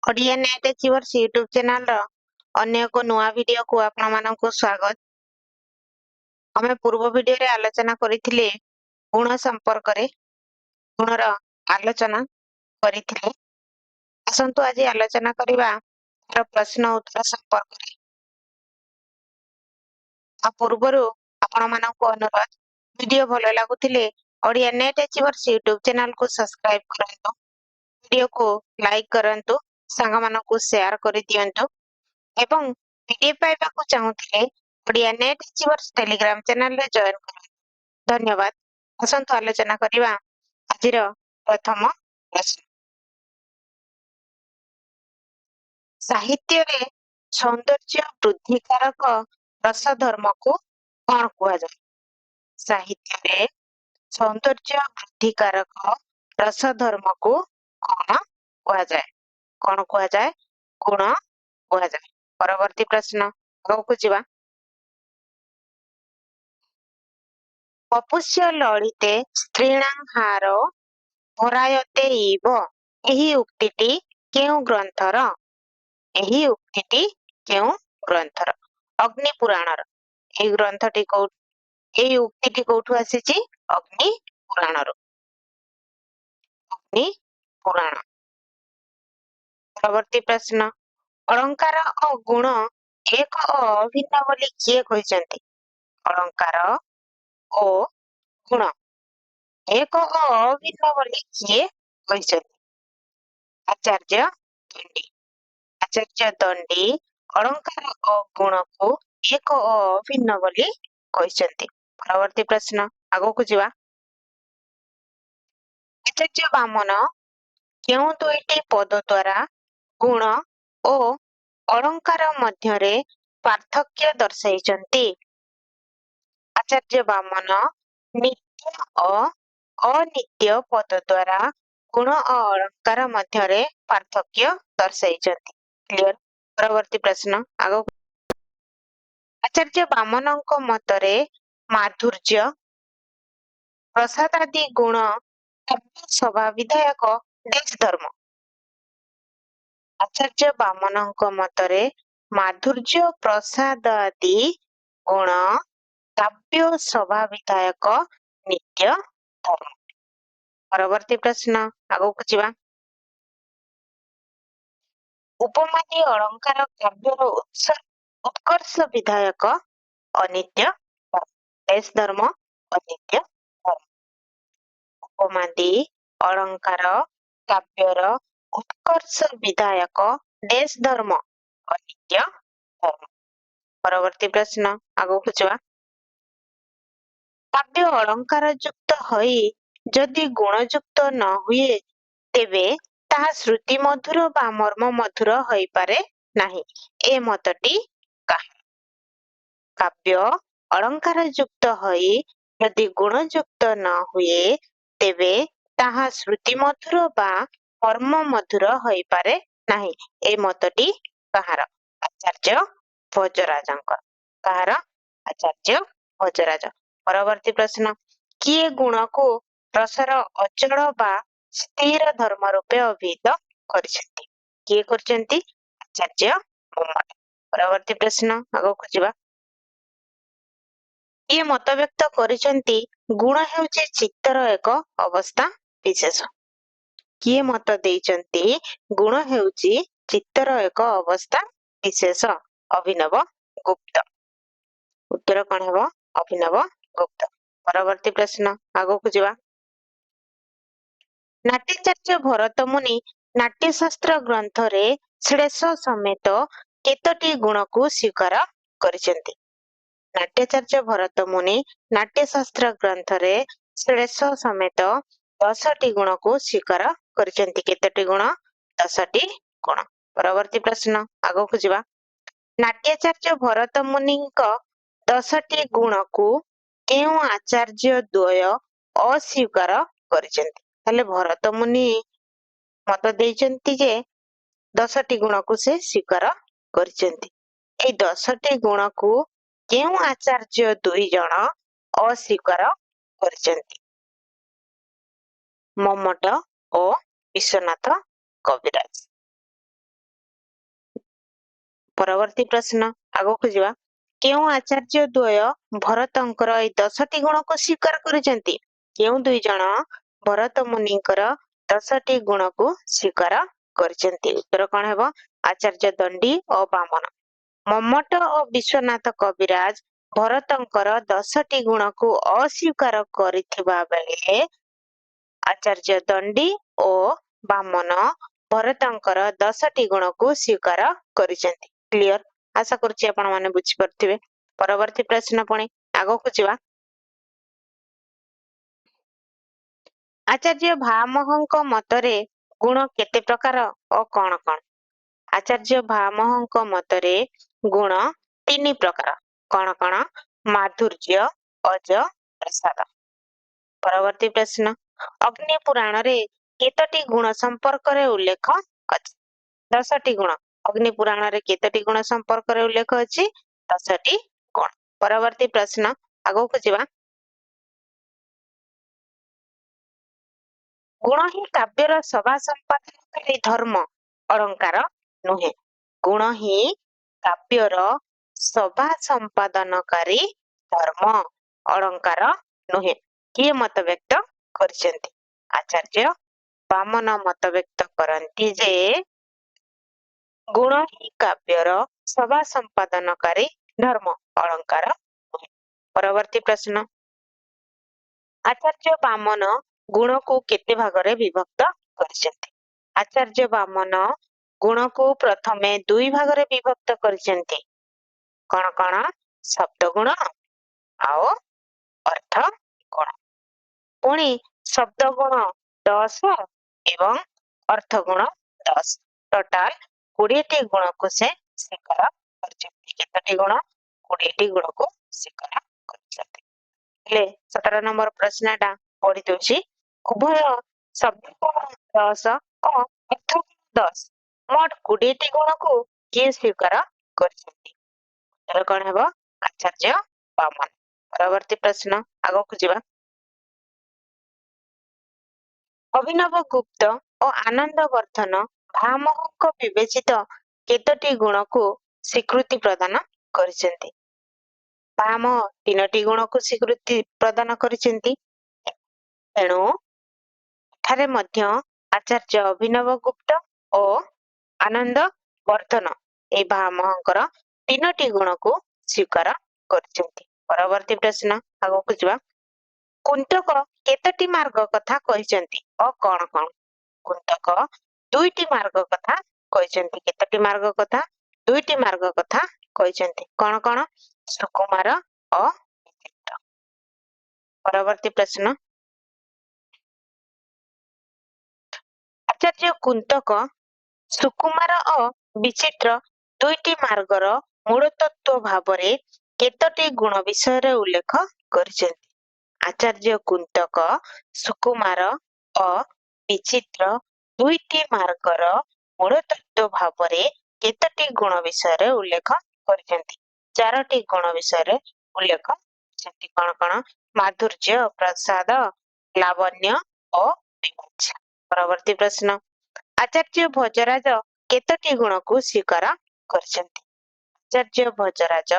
Odia net achievers YouTube ଚ୍ୟାନେଲର ଅନ୍ୟ ଏକ ନୂଆ ଭିଡିଓକୁ ଆପଣମାନଙ୍କୁ ସ୍ୱାଗତ। ଆମେ ପୂର୍ବ ଭିଡିଓରେ ଆଲୋଚନା କରିଥିଲେ ଗୁଣ ସମ୍ପର୍କରେ, ଗୁଣର ଆଲୋଚନା କରିଥିଲେ। ଆସନ୍ତୁ ଆଜି ଆଲୋଚନା କରିବା ତାର ପ୍ରଶ୍ନ ଉତ୍ତର ସମ୍ପର୍କରେ। ତା ପୂର୍ବରୁ ଆପଣମାନଙ୍କୁ ଅନୁରୋଧ, ଭିଡିଓ ଭଲ ଲାଗୁଥିଲେ ଓଡ଼ିଆ ନେଟ୍ ଆଚିଭର୍ସ ୟୁଟ୍ୟୁବ ଚ୍ୟାନେଲକୁ ସବସ୍କ୍ରାଇବ କରନ୍ତୁ, ଭିଡିଓକୁ ଲାଇକ୍ କରନ୍ତୁ, ସାଙ୍ଗମାନଙ୍କୁ ସେୟାର କରିଦିଅନ୍ତୁ ଏବଂ ପିଡିଏଫ୍ ପାଇବାକୁ ଚାହୁଁଥିଲେ ଓଡ଼ିଆ ନେଟ୍ ଆଚିଭର୍ସ ଟେଲିଗ୍ରାମ ଚ୍ୟାନେଲରେ ଜଏନ୍ କରନ୍ତୁ। ଧନ୍ୟବାଦ। ଆସନ୍ତୁ ଆଲୋଚନା କରିବା ଆଜିର ପ୍ରଥମ ପ୍ରଶ୍ନ। ସାହିତ୍ୟରେ ସୌନ୍ଦର୍ଯ୍ୟ ବୃଦ୍ଧିକାରକ ରସଧର୍ମକୁ କଣ କୁହାଯାଏ? ସାହିତ୍ୟରେ ସୌନ୍ଦର୍ଯ୍ୟ ବୃଦ୍ଧିକାରକ ରସଧର୍ମକୁ କଣ କୁହାଯାଏ? କଣ କୁହାଯାଏ? ଗୁଣ କୁହାଯାଏ। ପରବର୍ତ୍ତୀ ପ୍ରଶ୍ନ ଆଗକୁ ଯିବା। ପପୁଷ୍ୟ ଲଳିତେ ସ୍ତ୍ରୀଣାଂ ହାର ଭରାୟତେ ଇବ। ଏହି ଉକ୍ତିଟି କେଉଁ ଗ୍ରନ୍ଥର? ଏହି ଉକ୍ତିଟି କେଉଁ ଗ୍ରନ୍ଥର? ଅଗ୍ନି ପୁରାଣର। ଏହି ଉକ୍ତିଟି କୋଉଠୁ ଆସିଛି? ଅଗ୍ନି ପୁରାଣରୁ। ଅଗ୍ନି ପୁରାଣ। ପରବର୍ତ୍ତୀ ପ୍ରଶ୍ନ, ଅଳଙ୍କାର ଓ ଗୁଣ ଏକ ଓ ଅଭିନ୍ନ ବୋଲି କିଏ କହିଛନ୍ତି? ଅଳଙ୍କାର ଓ ଗୁଣ ଏକ ଓ ଅଭିନ୍ନ ବୋଲି କିଏ କହିଛନ୍ତି? ଆଚାର୍ଯ୍ୟ ଦଣ୍ଡୀ। ଆଚାର୍ଯ୍ୟ ଦଣ୍ଡୀ ଅଳଙ୍କାର ଓ ଗୁଣକୁ ଏକ ଓ ଅଭିନ୍ନ ବୋଲି କହିଛନ୍ତି। ପରବର୍ତ୍ତୀ ପ୍ରଶ୍ନ ଆଗକୁ ଯିବା। ଆଚାର୍ଯ୍ୟ ବାମନ କେଉଁ ଦୁଇଟି ପଦ ଦ୍ୱାରା ଗୁଣ ଓ ଅଳଙ୍କାର ମଧ୍ୟରେ ପାର୍ଥକ୍ୟ ଦର୍ଶାଇଛନ୍ତି? ଆଚାର୍ଯ୍ୟ ବାମନ ନିତ୍ୟ ଓ ଅନିତ୍ୟ ପଦ ଦ୍ୱାରା ଗୁଣ ଓ ଅଳଙ୍କାର ମଧ୍ୟରେ ପାର୍ଥକ୍ୟ ଦର୍ଶାଇଛନ୍ତି। କ୍ଲିୟର? ପରବର୍ତ୍ତୀ ପ୍ରଶ୍ନ ଆଗକୁ। ଆଚାର୍ଯ୍ୟ ବାମନଙ୍କ ମତରେ ମାଧୁର୍ଯ୍ୟ, ପ୍ରସାଦାଦି ଗୁଣ ସଭା ବିଧାୟକ ଡେସ୍ ଧର୍ମ। ଆଚାର୍ଯ୍ୟ ବାମନଙ୍କ ମତରେ ମାଧୁର୍ଯ୍ୟ, ପ୍ରସାଦ ଆଦି ଗୁଣ କାବ୍ୟ ସଭା ବିଧାୟକ ନିତ୍ୟ ଧର୍ମ। ପରବର୍ତ୍ତୀ ପ୍ରଶ୍ନ ଆଗକୁ ଯିବା। ଉପମାଦି ଅଳଙ୍କାର କାବ୍ୟର ଉତ୍କର୍ଷ ବିଧାୟକ ଅନିତ୍ୟ ଧର୍ମ। ଡେସ୍ ଧର୍ମ? ଅନିତ୍ୟ ଧର୍ମ। ଉପମାଦି ଅଳଙ୍କାର କାବ୍ୟର ଉତ୍କର୍ଷ ବିଧାୟକ ଡେସ୍ ଧର୍ମ? ଅନିତ୍ୟ ଧର୍ମ। ପରବର୍ତ୍ତୀ ପ୍ରଶ୍ନ ଆଗକୁ ଯିବା। କାବ୍ୟ ଅଳଙ୍କାର ଯୁକ୍ତ ହୋଇ ଯଦି ଗୁଣଯୁକ୍ତ ନ ହୁଏ ତେବେ ତାହା ଶ୍ରୁତି ମଧୁର ବା ମର୍ମ ମଧୁର ହୋଇପାରେ ନାହିଁ। ଏ ମତଟି କାହାର? କାବ୍ୟ ଅଳଙ୍କାର ଯୁକ୍ତ ହୋଇ ଯଦି ଗୁଣଯୁକ୍ତ ନ ହୁଏ ତେବେ ତାହା ଶ୍ରୁତି ମଧୁର ବା ମର୍ମ ମଧୁର ହୋଇପାରେ ନାହିଁ। ଏ ମତଟି କାହାର? ଆଚାର୍ଯ୍ୟ ଭୋଜରାଜଙ୍କର। କାହାର? ଆଚାର୍ଯ୍ୟ ଭୋଜରାଜ। ପରବର୍ତ୍ତୀ ପ୍ରଶ୍ନ, କିଏ ଗୁଣକୁ ରସର ଅଚଳ ବା ସ୍ଥିର ଧର୍ମ ରୂପେ ଅଭିହିତ କରିଛନ୍ତି? କିଏ କରିଛନ୍ତି? ଆଚାର୍ଯ୍ୟ ମମ୍ମଟ। ପରବର୍ତ୍ତୀ ପ୍ରଶ୍ନ ଆଗକୁ ଯିବା। କିଏ ମତବ୍ୟକ୍ତ କରିଛନ୍ତି ଗୁଣ ହେଉଛି ଚିତ୍ତର ଏକ ଅବସ୍ଥା ବିଶେଷ? କିଏ ମତ ଦେଇଛନ୍ତି ଗୁଣ ହେଉଛି ଚିତ୍ତର ଏକ ଅବସ୍ଥା ବିଶେଷ? ଅଭିନବ ଗୁପ୍ତ। ଉତ୍ତର କଣ ହେବ? ଅଭିନବ ଗୁପ୍ତ। ପରବର୍ତ୍ତୀ ପ୍ରଶ୍ନ ଆଗକୁ ଯିବା। ନାଟ୍ୟାଚାର୍ଯ୍ୟ ଭରତ ମୁନି ନାଟ୍ୟଶାସ୍ତ୍ର ଗ୍ରନ୍ଥରେ ଶ୍ଳେଷ ସମେତ କେତୋଟି ଗୁଣକୁ ସ୍ୱୀକାର କରିଛନ୍ତି? ନାଟ୍ୟାଚାର୍ଯ୍ୟ ଭରତ ମୁନି ନାଟ୍ୟଶାସ୍ତ୍ର ଗ୍ରନ୍ଥରେ ଶ୍ଳେଷ ସମେତ 10ଟି ଗୁଣକୁ ସ୍ୱୀକାର କରିଛନ୍ତି। କେତୋଟି ଗୁଣ? 10ଟି ଗୁଣ। ପରବର୍ତ୍ତୀ ପ୍ରଶ୍ନ ଆଗକୁ ଯିବା। ନାଟ୍ୟାଚାର୍ଯ୍ୟ ଭରତ ମୁନିଙ୍କ 10ଟି ଗୁଣକୁ କେଉଁ ଆଚାର୍ଯ୍ୟ ଦ୍ୱୟ ଅସ୍ୱୀକାର କରିଛନ୍ତି? ତାହେଲେ ଭରତ ମୁନି ମତ ଦେଇଛନ୍ତି ଯେ 10ଟି ଗୁଣକୁ ସେ ସ୍ୱୀକାର କରିଛନ୍ତି। ଏଇ 10ଟି ଗୁଣକୁ କେଉଁ ଆଚାର୍ଯ୍ୟ 2 ଜଣ ଅସ୍ୱୀକାର କରିଛନ୍ତି? ମମ୍ମଟ ଓ ବିଶ୍ୱନାଥ କବିରାଜ। ପରବର୍ତ୍ତୀ ପ୍ରଶ୍ନ ଆଗକୁ ଯିବା। କେଉଁ ଆଚାର୍ଯ୍ୟ ଦ୍ୱୟ ଭରତଙ୍କର ଏଇ 10ଟି ଗୁଣକୁ ସ୍ୱୀକାର କରିଛନ୍ତି? କେଉଁ ଦୁଇ ଜଣ ଭରତ ମୁନିଙ୍କର 10ଟି ଗୁଣକୁ ସ୍ୱୀକାର କରିଛନ୍ତି? ଉତ୍ତର କଣ ହେବ? ଆଚାର୍ଯ୍ୟ ଦଣ୍ଡୀ ଓ ବାମନ। ମମ୍ମଟ ଓ ବିଶ୍ୱନାଥ କବିରାଜ ଭରତଙ୍କର 10ଟି ଗୁଣକୁ ଅସ୍ୱୀକାର କରିଥିବା ବେଳେ ଆଚାର୍ଯ୍ୟ ଦଣ୍ଡୀ ଓ ବାମନ ଭରତଙ୍କର 10ଟି ଗୁଣକୁ ସ୍ୱୀକାର କରିଛନ୍ତି। କ୍ଲିୟର? ଆଶା କରୁଛି ଆପଣ ମାନେ ବୁଝିପାରୁଥିବେ। ପରବର୍ତ୍ତୀ ପ୍ରଶ୍ନ ପୁଣି ଆଗକୁ ଯିବା। ଆଚାର୍ଯ୍ୟ ଭାମହଙ୍କ ମତରେ ଗୁଣ କେତେ ପ୍ରକାର ଓ କଣ କଣ? ଆଚାର୍ଯ୍ୟ ଭାମହଙ୍କ ମତରେ ଗୁଣ 3 ପ୍ରକାର। କଣ କଣ? ମାଧୁର୍ଯ୍ୟ, ଅଜ, ପ୍ରସାଦ। ପରବର୍ତ୍ତୀ ପ୍ରଶ୍ନ। ଅଗ୍ନି ପୁରାଣରେ କେତୋଟି ଗୁଣ ସମ୍ପର୍କରେ ଉଲ୍ଲେଖ ଅଛି? 10ଟି ଗୁଣ। ଅଗ୍ନି ପୁରାଣରେ କେତୋଟି ଗୁଣ ସମ୍ପର୍କରେ ଉଲ୍ଲେଖ ଅଛି? 10ଟି ଗୁଣ। ପରବର୍ତ୍ତୀ ପ୍ରଶ୍ନ ଆଗକୁ ଯିବା। ଗୁଣ ହିଁ କାବ୍ୟର ସଭା ସମ୍ପାଦନକାରୀ ଧର୍ମ ଅଳଙ୍କାର ନୁହେଁ। ଗୁଣ ହିଁ କାବ୍ୟର ସଭା ସମ୍ପାଦନକାରୀ ଧର୍ମ ଅଳଙ୍କାର ନୁହେଁ। କିଏ ମତ ବ୍ୟକ୍ତ କରିଛନ୍ତି? ଆଚାର୍ଯ୍ୟ ବାମନ ମତ ବ୍ୟକ୍ତ କରନ୍ତି ଯେ ଗୁଣ ହିଁ କାବ୍ୟର ସଭା ସମ୍ପାଦନକାରୀ ଧର୍ମ ଅଳଙ୍କାର ନୁହେଁ। ପରବର୍ତ୍ତୀ ପ୍ରଶ୍ନ। ଆଚାର୍ଯ୍ୟ ବାମନ ଗୁଣକୁ କେତେ ଭାଗରେ ବିଭକ୍ତ କରିଛନ୍ତି? ଆଚାର୍ଯ୍ୟ ବାମନ ଗୁଣକୁ ପ୍ରଥମେ 2 ଭାଗରେ ବିଭକ୍ତ କରିଛନ୍ତି। କଣ କଣ? ଶବ୍ଦ ଗୁଣ ଆଉ ଅର୍ଥ ଗୁଣ। ପୁଣି ଶବ୍ଦ ଗୁଣ 10 ଏବଂ ଅର୍ଥ ଗୁଣ 10। ଟୋଟାଲ 20ଟି ଗୁଣକୁ ସେ ସ୍ୱୀକାର କରିଛନ୍ତି। କେତୋଟି ଗୁଣ? 20ଟି ଗୁଣକୁ ସ୍ୱୀକାର କରିଛନ୍ତି। ହେଲେ 17 ନମ୍ବର ପ୍ରଶ୍ନଟା ପଢି ଦଉଛି। ଉଭୟ ଶବ୍ଦ ଗୁଣ 10 ଓ ଅର୍ଥ ଗୁଣ 10 ମୋଟ 20ଟି ଗୁଣକୁ କିଏ ସ୍ୱୀକାର କରିଛନ୍ତି? ଉତ୍ତର କଣ ହେବ? ଆଚାର୍ଯ୍ୟ ବାମନ। ପରବର୍ତ୍ତୀ ପ୍ରଶ୍ନ ଆଗକୁ ଯିବା। ଅଭିନବ ଗୁପ୍ତ ଓ ଆନନ୍ଦ ବର୍ଦ୍ଧନ ଭାମହଙ୍କ ବିବେଚିତ କେତୋଟି ଗୁଣକୁ ସ୍ୱୀକୃତି ପ୍ରଦାନ କରିଛନ୍ତି? ଭାମହ 3ଟି ଗୁଣକୁ ସ୍ୱୀକୃତି ପ୍ରଦାନ କରିଛନ୍ତି। ତେଣୁ ଏଠାରେ ମଧ୍ୟ ଆଚାର୍ଯ୍ୟ ଅଭିନବ ଗୁପ୍ତ ଓ ଆନନ୍ଦ ବର୍ଦ୍ଧନ এই ଭାମହଙ୍କର 3ଟି ଗୁଣକୁ ସ୍ୱୀକାର କରିଛନ୍ତି। ପରବର୍ତ୍ତୀ ପ୍ରଶ୍ନ ଆଗକୁ ଯିବା। କୁନ୍ତକ କେତୋଟି ମାର୍ଗ କଥା କହିଛନ୍ତି ଓ କଣ କଣ? କୁନ୍ତକ 2ଟି ମାର୍ଗ କଥା କହିଛନ୍ତି। କେତୋଟି ମାର୍ଗ କଥା? 2ଟି ମାର୍ଗ କଥା କହିଛନ୍ତି। କଣ କଣ? ସୁକୁମାର ଓ ବିଚିତ୍ର। ପରବର୍ତ୍ତୀ ପ୍ରଶ୍ନ। ଆଚାର୍ଯ୍ୟ କୁନ୍ତକ ସୁକୁମାର ଓ ବିଚିତ୍ର 2ଟି ମାର୍ଗର ମୂଳ ତତ୍ତ୍ୱ ଭାବରେ କେତୋଟି ଗୁଣ ବିଷୟରେ ଉଲ୍ଲେଖ କରିଛନ୍ତି? ଆଚାର୍ଯ୍ୟ କୁନ୍ତକ ସୁକୁମାର ଓ ବିଚିତ୍ର 2ଟି ମାର୍ଗର ମୂଳ ତତ୍ତ୍ୱ ଭାବରେ କେତୋଟି ଗୁଣ ବିଷୟରେ ଉଲ୍ଲେଖ କରିଛନ୍ତି? 4ଟି ଗୁଣ ବିଷୟରେ ଉଲ୍ଲେଖ କରିଛନ୍ତି। କଣ କଣ? ମାଧୁର୍ଯ୍ୟ, ପ୍ରସାଦ, ଲାବଣ୍ୟ ଓ ବିମର୍ଷ। ପରବର୍ତ୍ତୀ ପ୍ରଶ୍ନ। ଆଚାର୍ଯ୍ୟ ଭୋଜରାଜ କେତୋଟି ଗୁଣକୁ ସ୍ୱୀକାର କରିଛନ୍ତି? ଆଚାର୍ଯ୍ୟ ଭୋଜରାଜ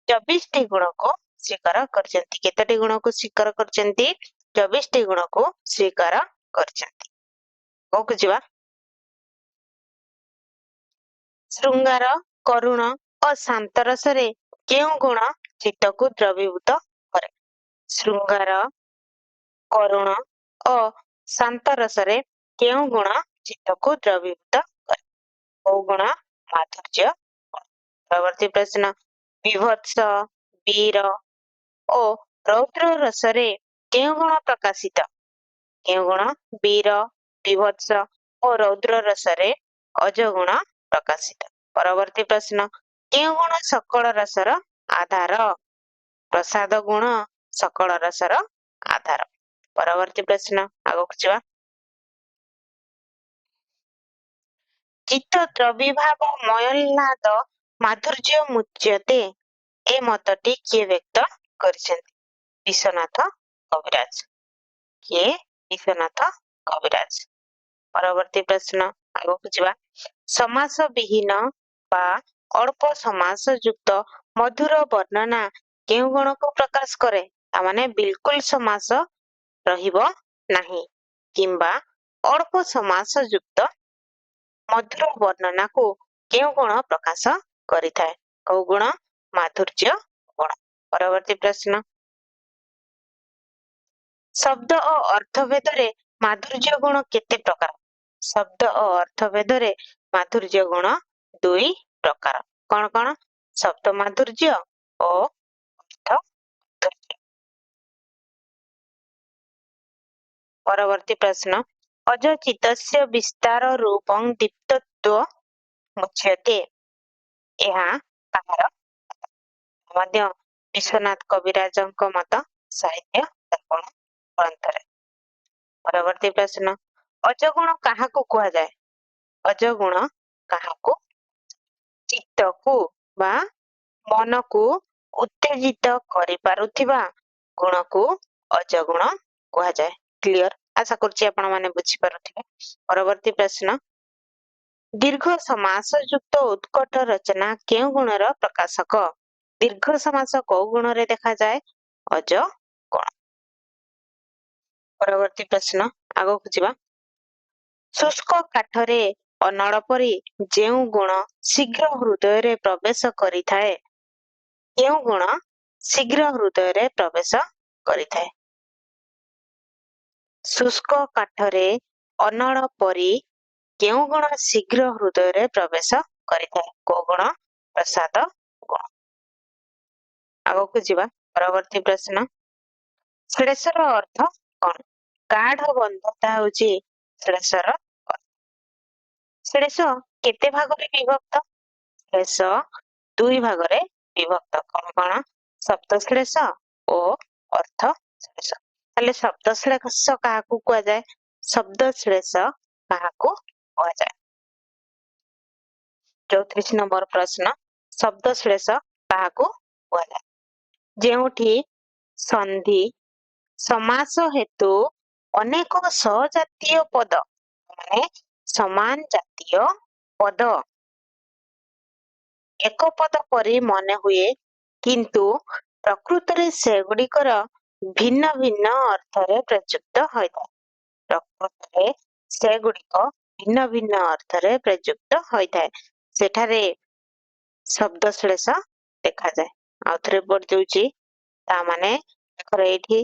24ଟି ଗୁଣକୁ ସ୍ୱୀକାର କରିଛନ୍ତି। କେତୋଟି ଗୁଣକୁ ସ୍ୱୀକାର କରିଛନ୍ତି? 24ଟି ଗୁଣକୁ ସ୍ୱୀକାର କରିଛନ୍ତି। ଆଗକୁ ଯିବା। ଶୃଙ୍ଗାର, କରୁଣ ଓ ଶାନ୍ତ ରସରେ କେଉଁ ଗୁଣ ଚିତ୍ତକୁ ଦ୍ରବୀଭୂତ କରେ? ଶୃଙ୍ଗାର, କରୁଣ ଓ ଶାନ୍ତ ରସରେ କେଉଁ ଗୁଣ ଚିତ୍ତକୁ ଦ୍ରବୀଭୂତ କରେ? କୋଉ ଗୁଣ? ମାଧୁର୍ଯ୍ୟ ଗୁଣ। ପରବର୍ତ୍ତୀ ପ୍ରଶ୍ନ। ବିଭତ୍ସ, ବୀର ଓ ରୌଦ୍ର ରସରେ କେଉଁ ଗୁଣ ପ୍ରକାଶିତ? କେଉଁ ଗୁଣ? ବୀର, ବିଭତ୍ସ ଓ ରୌଦ୍ର ରସରେ ଅଜଗୁଣ ପ୍ରକାଶିତ। ପରବର୍ତ୍ତୀ ପ୍ରଶ୍ନ। କେଉଁ ଗୁଣ ସକଳ ରସର ଆଧାର? ପ୍ରସାଦ ଗୁଣ ସକଳ ରସର ଆଧାର। ପରବର୍ତ୍ତୀ ପ୍ରଶ୍ନ ଆଗକୁ ଯିବା। ଚିତ୍ତ ଦ୍ରବିଭାବ ମୟୋଲ୍ଲାଦ ମାଧୁର୍ଯ୍ୟ ମୁଚ୍ୟତେ ଏ ମତଟି କିଏ ବ୍ୟକ୍ତ କରିଛନ୍ତି? ବିଶ୍ୱନାଥ କବିରାଜ। କିଏ? ବିଶ୍ୱନାଥ କବିରାଜ। ପରବର୍ତ୍ତୀ ପ୍ରଶ୍ନ ଆଗକୁ ଯିବା। ସମାସ ବିହୀନ ବା ଅଳ୍ପ ସମାସ ଯୁକ୍ତ ମଧୁର ବର୍ଣ୍ଣନା କେଉଁ ଗୁଣକୁ ପ୍ରକାଶ କରେ? ତାମାନେ ବିଲକୁଲ ସମାସ ରହିବ ନାହିଁ କିମ୍ବା ଅଳ୍ପ ସମାସ ଯୁକ୍ତ ମଧୁର ବର୍ଣ୍ଣନାକୁ କେଉଁ ଗୁଣ ପ୍ରକାଶ କରିଥାଏ? କୋଉ ଗୁଣ? ମାଧୁର୍ଯ୍ୟ ଗୁଣ। ପରବର୍ତ୍ତୀ ପ୍ରଶ୍ନ, ଶବ୍ଦ ଓ ଅର୍ଥ ଭେଦରେ ମାଧୁର୍ଯ୍ୟ ଗୁଣ କେତେ ପ୍ରକାର? ଶବ୍ଦ ଓ ଅର୍ଥ ଭେଦରେ ମାଧୁର୍ଯ୍ୟ ଗୁଣ ଦୁଇ ପ୍ରକାର। କଣ କଣ? ଶବ୍ଦ ମାଧୁର୍ଯ୍ୟ ଓ ଅର୍ଥ ମାଧୁର୍ଯ୍ୟ। ପରବର୍ତ୍ତୀ ପ୍ରଶ୍ନ, ଅଯଚିତସ୍ୟ ବିସ୍ତାର ରୂପଂ ଦୀପ୍ତତ୍ୱ ମୁଚ୍ୟତେ। ଏହା କାହାର ମଧ୍ୟ? ବିଶ୍ୱନାଥ କବିରାଜଙ୍କ ମତ ସାହିତ୍ୟ ଦର୍ପଣ ଗ୍ରନ୍ଥରେ। ପରବର୍ତ୍ତୀ ପ୍ରଶ୍ନ, ଅଜଗୁଣ କାହାକୁ କୁହାଯାଏ? ଅଜଗୁଣ କାହାକୁ? ଚିତ୍ତକୁ ବା ମନକୁ ଉତ୍ତେଜିତ କରିପାରୁଥିବା ଗୁଣକୁ ଅଜଗୁଣ କୁହାଯାଏ। କ୍ଲିୟର? ଆଶା କରୁଛି ଆପଣ ମାନେ ବୁଝିପାରୁଥିବେ। ପରବର୍ତ୍ତୀ ପ୍ରଶ୍ନ, ଦୀର୍ଘ ସମାସ ଯୁକ୍ତ ଉତ୍କଟ ରଚନା କେଉଁ ଗୁଣର ପ୍ରକାଶକ? ଦୀର୍ଘ ସମାସ କୋଉ ଗୁଣରେ ଦେଖାଯାଏ? ଅଜ ଗୁଣ। ପରବର୍ତ୍ତୀ ପ୍ରଶ୍ନ, ଆଗକୁ ଯିବା। ଶୁଷ୍କ କାଠରେ ଅନଳ ପରି ଯେଉଁ ଗୁଣ ଶୀଘ୍ର ହୃଦୟରେ ପ୍ରବେଶ କରିଥାଏ, କେଉଁ ଗୁଣ ଶୀଘ୍ର ହୃଦୟରେ ପ୍ରବେଶ କରିଥାଏ? ଶୁଷ୍କ କାଠରେ ଅନଳ ପରି କେଉଁ ଗୁଣ ଶୀଘ୍ର ହୃଦୟରେ ପ୍ରବେଶ କରିଥାଏ? କୋଉ ଗୁଣ? ପ୍ରସାଦ ଗୁଣ। ଆଗକୁ ଯିବା। ପରବର୍ତ୍ତୀ ପ୍ରଶ୍ନ, ଶ୍ଳେଷର ଅର୍ଥ କଣ? ଗାଢ ବନ୍ଧତା ହେଉଛି ଶ୍ଳେଷର ଅର୍ଥ। ଶ୍ଳେଷ କେତେ ଭାଗରେ ବିଭକ୍ତ? ଶ୍ଳେଷ ଦୁଇ ଭାଗରେ ବିଭକ୍ତ। କଣ କଣ? ଶବ୍ଦ ଶ୍ଳେଷ ଓ ଅର୍ଥ ଶ୍ଳେଷ। ତାହେଲେ ଶବ୍ଦ ଶ୍ଳେଷ କାହାକୁ କୁହାଯାଏ? ଶବ୍ଦ ଶ୍ଳେଷ କାହାକୁ କୁହାଯାଏ? 34 ନମ୍ବର ପ୍ରଶ୍ନ, ଶବ୍ଦ ଶ୍ଳେଷ କାହାକୁ କୁହାଯାଏ? ଯେଉଁଠି ସନ୍ଧି ସମାସ ହେତୁ ଅନେକ ସଜାତୀୟ ପଦ ମାନେ ସମାନ ଜାତୀୟ ପଦ ଏକ ପଦ ପରି ମନେ ହୁଏ, କିନ୍ତୁ ପ୍ରକୃତରେ ସେଗୁଡ଼ିକର ଭିନ୍ନ ଭିନ୍ନ ଅର୍ଥରେ ପ୍ରଯୁକ୍ତ ହୋଇଥାଏ। ପ୍ରକୃତରେ ସେଗୁଡ଼ିକ ଭିନ୍ନ ଭିନ୍ନ ଅର୍ଥରେ ପ୍ରଯୁକ୍ତ ହୋଇଥାଏ। ସେଠାରେ ଶବ୍ଦ ଶ୍ଳେଷ ଦେଖାଯାଏ। ଆଉ ଥରେ ପଢି ଦଉଛି। ତା ମାନେ ଦେଖର ଏଇଠି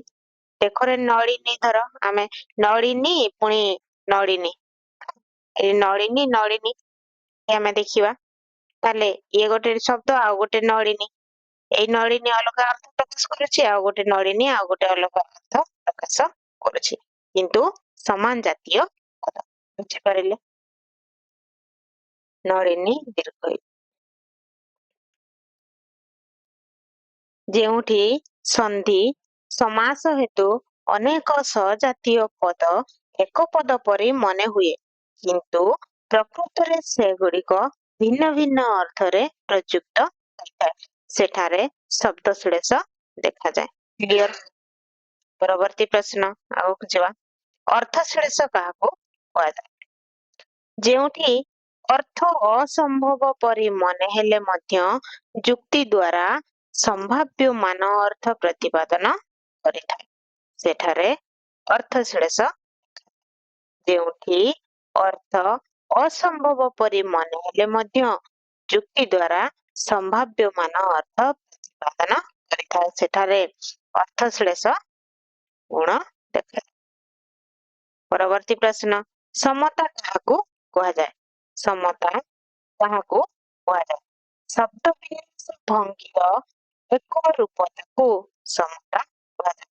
ଦେଖରେ ନଳିନୀ, ଧର ଆମେ ନଳିନୀ ପୁଣି ନଳିନୀ, ଏଇ ନଳିନୀ ନଳିନୀ ଆମେ ଦେଖିବା। ତାହେଲେ ଇଏ ଗୋଟେ ଶବ୍ଦ, ଆଉ ଗୋଟେ ନଳିନୀ। ଏଇ ନଳିନୀ ଅଲଗା ଅର୍ଥ ପ୍ରକାଶ କରୁଛି, ଆଉ ଗୋଟେ ନଳିନୀ ଆଉ ଗୋଟେ ଅଲଗା ଅର୍ଥ ପ୍ରକାଶ କରୁଛି, କିନ୍ତୁ ସମାନ ଜାତୀୟ ପଦ। ବୁଝିପାରିଲେ? ନଳିନୀ ଦୀର୍ଘ ଇ। ଯେଉଁଠି ସନ୍ଧି ସମାସ ହେତୁ ଅନେକ ସଜାତୀୟ ପଦ ଏକ ପଦ ପରି ମନେ ହୁଏ, କିନ୍ତୁ ପ୍ରକୃତରେ ସେଗୁଡ଼ିକ ଭିନ୍ନ ଭିନ୍ନ ଅର୍ଥରେ ପ୍ରଯୁକ୍ତ ହୋଇଥାଏ। ସେଠାରେ ଶବ୍ଦ ଶ୍ଳେଷ ଦେଖାଯାଏ। କ୍ଲିୟର? ପରବର୍ତ୍ତୀ ପ୍ରଶ୍ନ, ଆଗକୁ ଯିବା। ଅର୍ଥ ଶ୍ଳେଷ କାହାକୁ କୁହାଯାଏ? ଯେଉଁଠି ଅର୍ଥ ଅସମ୍ଭବ ପରି ମନେ ହେଲେ ମଧ୍ୟ ଯୁକ୍ତି ଦ୍ୱାରା ସମ୍ଭାବ୍ୟ ମାନ ଅର୍ଥ ପ୍ରତିପାଦନ କରିଥାଏ, ସେଠାରେ ଅର୍ଥ ଶ୍ଳେଷ। ଯେଉଁଠି ଅର୍ଥ ଅସମ୍ଭବ ପରି ମନେ ହେଲେ ମଧ୍ୟ ଯୁକ୍ତି ଦ୍ୱାରା ସମ୍ଭାବ୍ୟ ମାନ ଅର୍ଥ ପ୍ରତିପାଦନ କରିଥାଏ, ସେଠାରେ ଅର୍ଥ ଶ୍ଳେଷ ଗୁଣ ଦେଖାଯାଏ। ପରବର୍ତ୍ତୀ ପ୍ରଶ୍ନ, ସମତା କାହାକୁ କୁହାଯାଏ? ସମତା କାହାକୁ କୁହାଯାଏ? ଶବ୍ଦ ବିନ୍ୟାସ ଭଙ୍ଗୀର ଏକ ରୂପତାକୁ ସମତା କୁହାଯାଏ।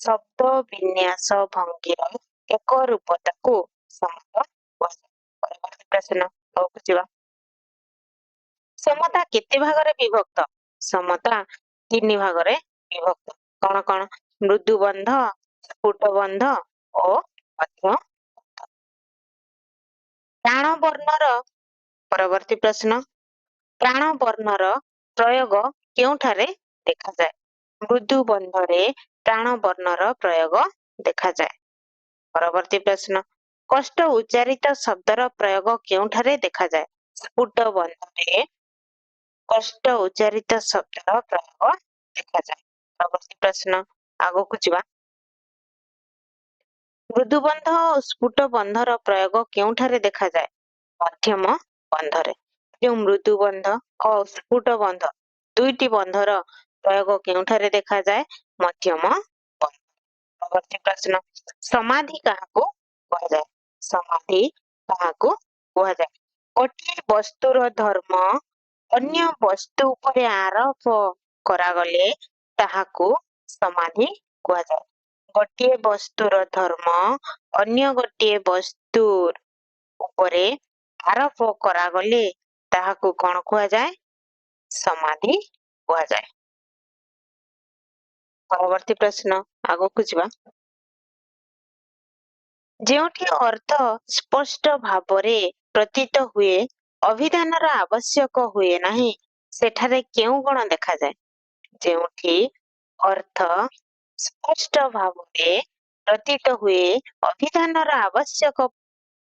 ଶବ୍ଦ ବିନ୍ୟାସ ଭଙ୍ଗୀର ଏକ ରୂପତାକୁ ସମତା କୁହାଯାଏ। ପରବର୍ତ୍ତୀ ପ୍ରଶ୍ନ, ଆଗକୁ ଯିବା। ସମତା କେତେ ଭାଗରେ ବିଭକ୍ତ? ସମତା ତିନି ଭାଗରେ ବିଭକ୍ତ। କଣ କଣ? ମୃଦୁବନ୍ଧ, ସ୍ଫୁଟବନ୍ଧ ଓ ମଧ୍ୟ। ପ୍ରାଣ ବର୍ଣ୍ଣର, ପରବର୍ତ୍ତୀ ପ୍ରଶ୍ନ, ପ୍ରାଣ ବର୍ଣ୍ଣର ପ୍ରୟୋଗ କେଉଁଠାରେ ଦେଖାଯାଏ? ମୃଦୁବନ୍ଧରେ ପ୍ରାଣ ବର୍ଣ୍ଣର ପ୍ରୟୋଗ ଦେଖାଯାଏ। ପରବର୍ତ୍ତୀ ପ୍ରଶ୍ନ, କଷ୍ଟ ଉଚ୍ଚାରିତ ଶବ୍ଦର ପ୍ରୟୋଗ କେଉଁଠାରେ ଦେଖାଯାଏ? ସ୍ଫୁଟ ବନ୍ଧରେ କଷ୍ଟ ଉଚ୍ଚାରିତ ଶବ୍ଦର ପ୍ରୟୋଗ ଦେଖାଯାଏ। ପରବର୍ତ୍ତୀ ପ୍ରଶ୍ନ ଆଗକୁ ଯିବା। ମୃଦୁବନ୍ଧ ଓ ସ୍ଫୁଟ ବନ୍ଧର ପ୍ରୟୋଗ କେଉଁଠାରେ ଦେଖାଯାଏ? ମଧ୍ୟମ ବନ୍ଧରେ। ଯେଉଁ ମୃଦୁବନ୍ଧ ଓ ସ୍ଫୁଟ ବନ୍ଧ ଦୁଇଟି ବନ୍ଧର ପ୍ରୟୋଗ କେଉଁଠାରେ ଦେଖାଯାଏ? ମଧ୍ୟମ ବନ୍ଧ। ପରବର୍ତ୍ତୀ ପ୍ରଶ୍ନ ସମାଧି କାହାକୁ କୁହାଯାଏ? ସମାଧି କାହାକୁ କୁହାଯାଏ? ଗୋଟିଏ ବସ୍ତୁର ଧର୍ମ ଅନ୍ୟ ବସ୍ତୁ ଉପରେ ଆରୋପ କରାଗଲେ ତାହାକୁ ସମାଧି କୁହାଯାଏ। ଗୋଟିଏ ବସ୍ତୁର ଧର୍ମ ଅନ୍ୟ ଗୋଟିଏ ବସ୍ତୁ ଉପରେ ଆରୋପ କରାଗଲେ ତାହାକୁ କଣ କୁହାଯାଏ? ସମାଧି କୁହାଯାଏ। ପରବର୍ତ୍ତୀ ପ୍ରଶ୍ନ ଆଗକୁ ଯିବା। ଯେଉଁଠି ଅର୍ଥ ସ୍ପଷ୍ଟ ଭାବରେ ପ୍ରତୀତ ହୁଏ ଅଭିଧାନର ଆବଶ୍ୟକ ହୁଏ ନାହିଁ ସେଠାରେ କେଉଁ ଗୁଣ ଦେଖାଯାଏ? ଯେଉଁଠି ଅର୍ଥ ସ୍ପଷ୍ଟ ଭାବରେ ପ୍ରତୀତ ହୁଏ ଅଭିଧାନର ଆବଶ୍ୟକ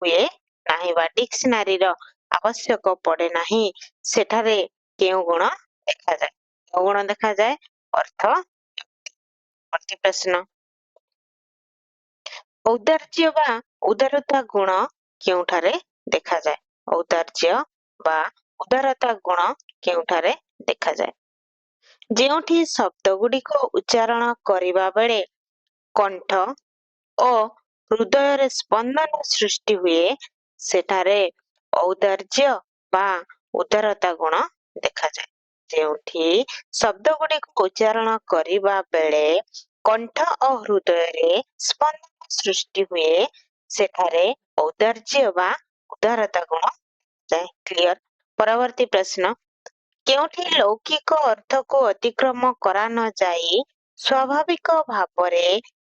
ହୁଏ ନାହିଁ ବା ଡିକ୍ସନାରୀର ଆବଶ୍ୟକ ପଡେ ନାହିଁ ସେଠାରେ କେଉଁ ଗୁଣ ଦେଖାଯାଏ? କେଉଁ ଗୁଣ ଦେଖାଯାଏ? ଅର୍ଥ। ପରବର୍ତ୍ତୀ ପ୍ରଶ୍ନ ଔଦାର୍ଯ୍ୟ ବା ଉଦାରତା ଗୁଣ କେଉଁଠାରେ ଦେଖାଯାଏ? ଔଦାର୍ଯ୍ୟ ବା ଉଦାରତା ଗୁଣ କେଉଁଠାରେ ଦେଖାଯାଏ? ଯେଉଁଠି ଶବ୍ଦ ଗୁଡ଼ିକ ଉଚ୍ଚାରଣ କରିବା ବେଳେ କଣ୍ଠ ଓ ହୃଦୟରେ ସ୍ପନ୍ଦନ ସୃଷ୍ଟି ହୁଏ ସେଠାରେ ଔଦାର୍ଯ୍ୟ ବା ଉଦାରତା ଗୁଣ ଦେଖାଯାଏ। ଯେଉଁଠି ଶବ୍ଦ ଗୁଡ଼ିକୁ ଉଚ୍ଚାରଣ କରିବା ବେଳେ କଣ୍ଠ ଓ ହୃଦୟରେ ସ୍ପନ୍ଦନ ସୃଷ୍ଟି ହୁଏ ସେଠାରେ ଔଦାର୍ଯ୍ୟ ବା ଉଦାରତା ଗୁଣ ଯାଏ। କ୍ଲିୟର। ପରବର୍ତ୍ତୀ ପ୍ରଶ୍ନ କେଉଁଠି ଲୌକିକ ଅର୍ଥକୁ ଅତିକ୍ରମ କରା ନ ଯାଇ ସ୍ୱାଭାବିକ ଭାବରେ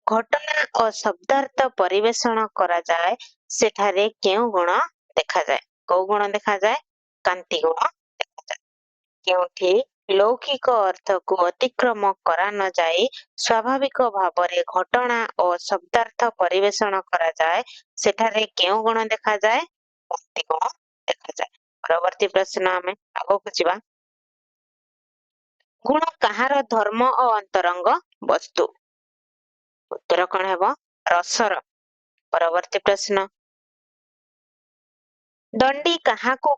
ଘଟଣା ଓ ଶବ୍ଦାର୍ଥ ପରିବେଷଣ କରାଯାଏ ସେଠାରେ କେଉଁ ଗୁଣ ଦେଖାଯାଏ? କୋଉ ଗୁଣ ଦେଖାଯାଏ? କାନ୍ତି ଗୁଣ ଦେଖାଯାଏ। କେଉଁଠି ଲୌକିକ ଅର୍ଥକୁ ଅତିକ୍ରମ କରା ନ ଯାଇ ସ୍ୱାଭାବିକ ଭାବରେ ଘଟଣା ଓ ଶବ୍ଦାର୍ଥ ପରିବେଷଣ କରାଯାଏ ସେଠାରେ କେଉଁ ଗୁଣ ଦେଖାଯାଏ? କାନ୍ତି ଗୁଣ ଦେଖାଯାଏ। ପରବର୍ତ୍ତୀ ପ୍ରଶ୍ନ ଆମେ ଆଗକୁ ଯିବା। ଗୁଣ କାହାର ଧର୍ମ ଓ ଅନ୍ତରଙ୍ଗ ବସ୍ତୁ? ଉତ୍ତର କଣ ହେବ? ରସର। ପରବର୍ତ୍ତୀ ପ୍ରଶ୍ନ ଦଣ୍ଡି କାହାକୁ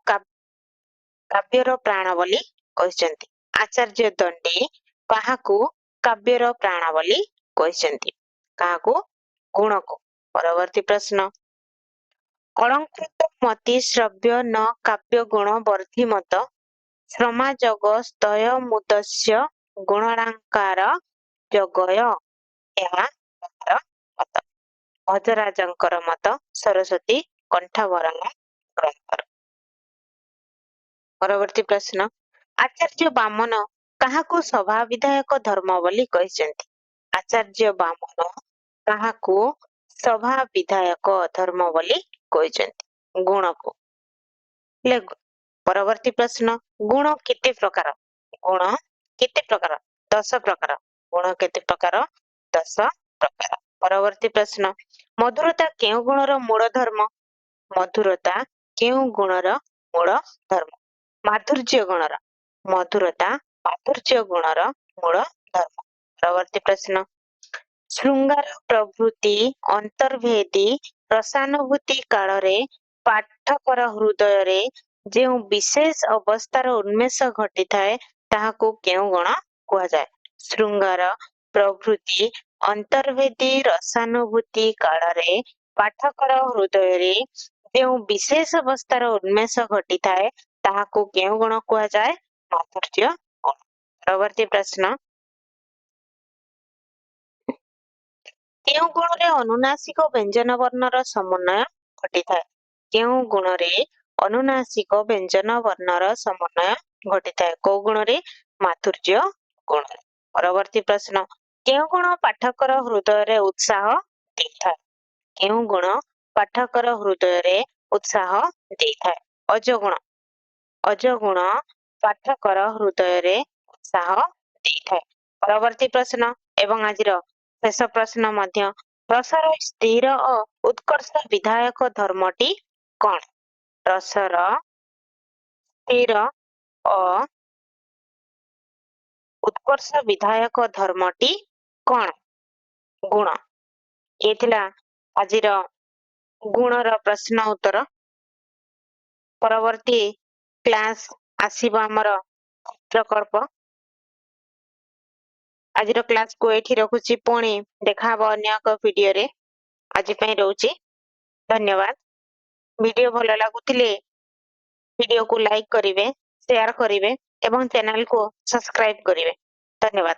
କାବ୍ୟର ପ୍ରାଣ ବୋଲି କହିଛନ୍ତି? ଆଚାର୍ଯ୍ୟ ଦଣ୍ଡି କାହାକୁ କାବ୍ୟର ପ୍ରାଣ ବୋଲି କହିଛନ୍ତି? କାହାକୁ? ଗୁଣକୁ। ପରବର୍ତ୍ତୀ ପ୍ରଶ୍ନ ଅଳଙ୍କୃତ ମତି ଶ୍ରବ୍ୟ ନ କାବ୍ୟ ଗୁଣ ବର୍ଦ୍ଧିମତ ଶ୍ରମାଯୋଗ ସ୍ତୟ ମୁଦସ୍ୟ ଗୁଣଳାଙ୍କାର ଯୋଗୟ। ଏହା କାହାର ମତ? ଭଜରାଜଙ୍କର ମତ ସରସ୍ୱତୀ କଣ୍ଠାଭରଣ ଗ୍ରନ୍ଥର। ପରବର୍ତ୍ତୀ ପ୍ରଶ୍ନ ଆଚାର୍ଯ୍ୟ ବାମନ କାହାକୁ ସଭା ବିଧାୟକ ଧର୍ମ ବୋଲି କହିଛନ୍ତି? ଆଚାର୍ଯ୍ୟ ବାମନ କାହାକୁ ସଭା ବିଧାୟକ ଧର୍ମ ବୋଲି କହିଛନ୍ତି? ଗୁଣକୁ। ପରବର୍ତ୍ତୀ ପ୍ରଶ୍ନ ଗୁଣ କେତେ ପ୍ରକାର? ଗୁଣ କେତେ ପ୍ରକାର? 10 ପ୍ରକାର। ଗୁଣ କେତେ ପ୍ରକାର? 10 ପ୍ରକାର। ପରବର୍ତ୍ତୀ ପ୍ରଶ୍ନ ମଧୁରତା କେଉଁ ଗୁଣର ମୂଳ ଧର୍ମ? ମଧୁରତା କେଉଁ ଗୁଣର ମୂଳ ଧର୍ମ? ମାଧୁର୍ଯ୍ୟ ଗୁଣର। ମଧୁରତା ମାଧୁର୍ଯ୍ୟ ଗୁଣର ମୂଳ ଧର୍ମ। ପରବର୍ତ୍ତୀ ପ୍ରଶ୍ନ ଶୃଙ୍ଗାର ପ୍ରଭୃତି ଅନ୍ତର୍ଭେଦୀ ରସାନୁଭୂତି କାଳରେ ପାଠକର ହୃଦୟରେ ଯେଉଁ ବିଶେଷ ଅବସ୍ଥାର ଉନ୍ମେଷ ଘଟିଥାଏ ତାହାକୁ କେଉଁ ଗୁଣ କୁହାଯାଏ? ଶୃଙ୍ଗାର ପ୍ରଭୃତି ଅନ୍ତର୍ଭେଦୀ ରସାନୁଭୂତି କାଳରେ ପାଠକର ହୃଦୟରେ ଯେଉଁ ବିଶେଷ ଅବସ୍ଥାର ଉନ୍ମେଷ ଘଟିଥାଏ ତାହାକୁ କେଉଁ ଗୁଣ କୁହାଯାଏ? ମାଧୁର୍ଯ୍ୟ ଗୁଣ। ପରବର୍ତ୍ତୀ ପ୍ରଶ୍ନ କେଉଁ ଗୁଣରେ ଅନୁନାସିକ ବ୍ୟଞ୍ଜନ ବର୍ଣ୍ଣର ସମନ୍ୱୟ ଘଟିଥାଏ? କେଉଁ ଗୁଣରେ ଅନୁନାସିକ ବ୍ୟଞ୍ଜନ ବର୍ଣ୍ଣର ସମନ୍ୱୟ ଘଟିଥାଏ? କୋଉ ଗୁଣରେ? ମାଧୁର୍ଯ୍ୟ ଗୁଣରେ। ପରବର୍ତ୍ତୀ ପ୍ରଶ୍ନ କେଉଁ ଗୁଣ ପାଠକର ହୃଦୟରେ ଉତ୍ସାହ ଦେଇଥାଏ? କେଉଁ ଗୁଣ ପାଠକର ହୃଦୟରେ ଉତ୍ସାହ ଦେଇଥାଏ? ଅଜଗୁଣ। ଅଜଗୁଣ ପାଠକର ହୃଦୟରେ ଉତ୍ସାହ ଦେଇଥାଏ। ପରବର୍ତ୍ତୀ ପ୍ରଶ୍ନ ଏବଂ ଆଜିର ଶେଷ ପ୍ରଶ୍ନ ମଧ୍ୟ ରସର ସ୍ଥିର ଓ ଉତ୍କର୍ଷ ବିଧାୟକ ଧର୍ମଟି କଣ? ରସର ସ୍ଥିର ଓ उत्कर्ष विधायक धर्मटी कौन गुण ये थिला आजिर गुणर प्रश्न उत्तर परवर्ती क्लास आसीबा हमर प्रकल्प आजिर क्लास को एठी रखुची पुणी देखा हबो अन्य एक वीडियो रे आज पई रहउची धन्यवाद वीडियो भलो लागुतिले वीडियो को लाइक करिवे शेयर करिवे एवं चैनल को सब्सक्राइब करिवे धन्यवाद।